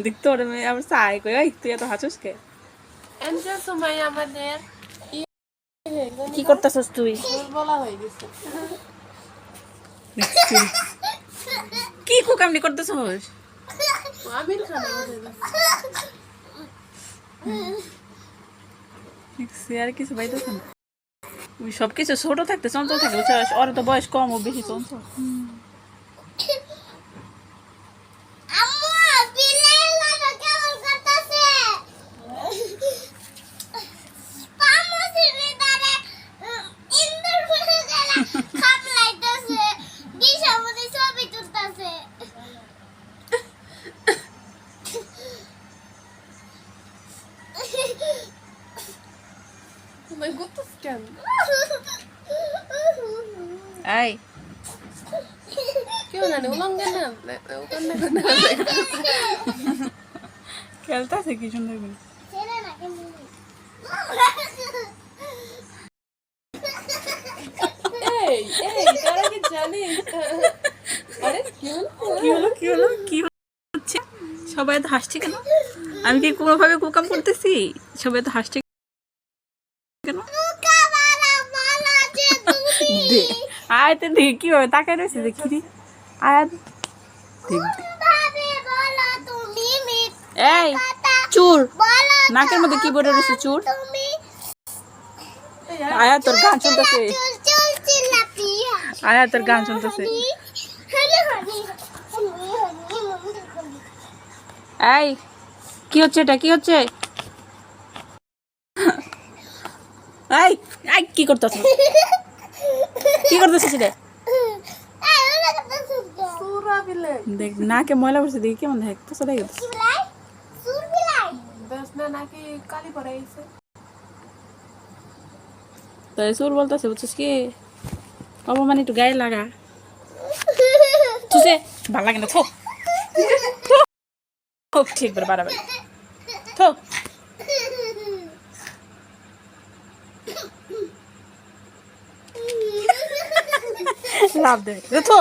দেখতে ওরে আবার চাই কই ওই তুই এত হাসিস কে এমজে সময় আমাদের কি করতেছস তুই বলা হয়ে গেছে কি কুকামনি করতেছস আমির খান আর কিছু পাইতেছ না ওই সব কিছু ছোট থাকতে চঞ্চল থাকে ওর তো বয়স কম ও বেশি চঞ্চল My goodness, Ken. Ay. क्यों ना उलंग ना उतरने को ना খেলতে আছে কি সুন্দর করে এই তারা কি জানিস আরে কি হলো হচ্ছে সবাই তো হাসছে কেন আমি কি কোনোভাবে কুকাম করতেছি সবাই তো হাসছে কেন দে আয়তে দেখ কিভাবে তাকায় রয়েছে দেখি রে আয়াত এই চুর নাকের মধ্যে কি বলে রয়েছে চুর আয়া তোর গান শুনতেছে আয়া তোর গান শুনতেছে এই কি হচ্ছে এটা কি হচ্ছে এই এই কি করতেছিস রে দেখ নাকে ময়লা পড়ছে দেখি কেমন দেখ তো চলে গেছে তো সুর বলতেছে বুঝছিস কি অপমান একটু গায়ে লাগা তুসে ভালো লাগে না থো ঠিক করে বাড়াবে থো লাভ দে থো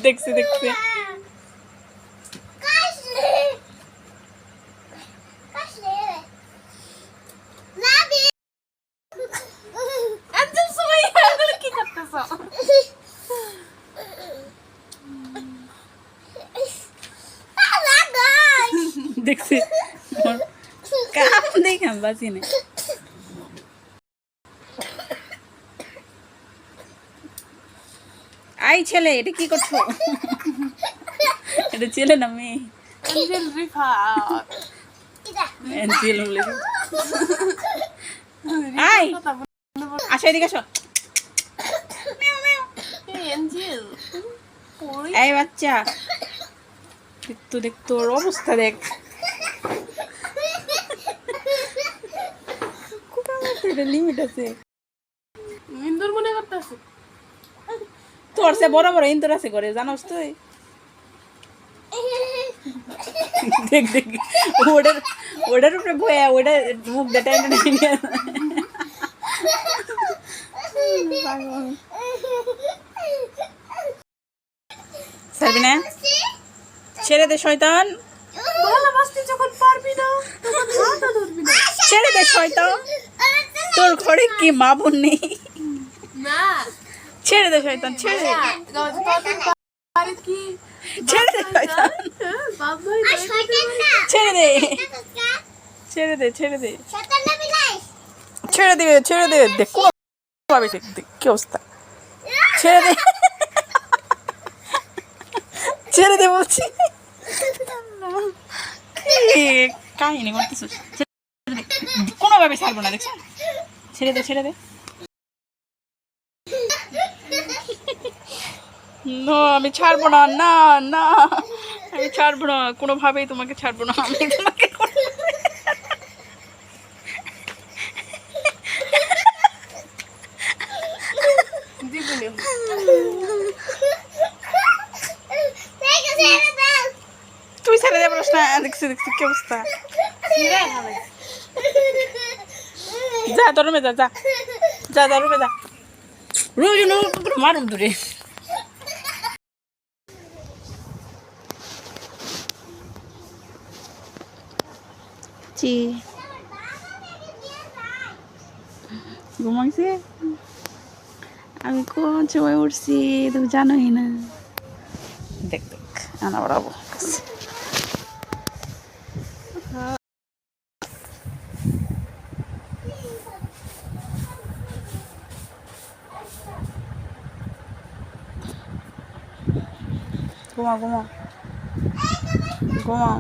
দেখছি দেখছি কাম দেখাম বাঁচি না আই ছেলে এটা কি করছো এটা ছেলে না মেয়ে এঞ্জেল রিফাত এঞ্জেল বলে আই আসো এদিকে আসো এঞ্জেল এই বাচ্চা দেখ তোর অবস্থা দেখ লিমিট আছে ইন্দুর মনে করতেছে তোর সে বড় বড় ইন্দুর আছে করে জানোস তুই দেখ ওটার উপরে বয়া ওটা মুখ দেটা নিয়ে সারবিনা ছেড়ে দে শয়তান ভালোবাসতে যখন পারবি না তখন হাতও ধরবি না ছেড়ে দে শয়তান তোর ঘরে কি মা বোন নেই না ছেড়ে দে শয়তান ছেড়ে দে কি ছেড়ে দে শয়তান ছেড়ে দে ছেড়ে দে ছেড়ে দে দেখ কোন ভাবে কি অবস্থা ছেড়ে দে বলছি কাহিনী করতেছিস কোনোভাবে ছাড়বো না দেখছ ছেড়ে দে না আমি ছাড়বো না আমি ছাড়বো না কোনোভাবেই তোমাকে ছাড়বো না আমি তোমাকে তুই ছেড়ে দে বলছ না দেখছি কি অবস্থা যা তোর রুমে যা যা যা যা রুমে যা রুমে মারুম দূরে জি ঘুমাইছে আমি কোন সময় উঠছি তুমি জানোই না দেখ দেখ আনা বড়াবো ঘুমাও ঘুমাও ঘুমাও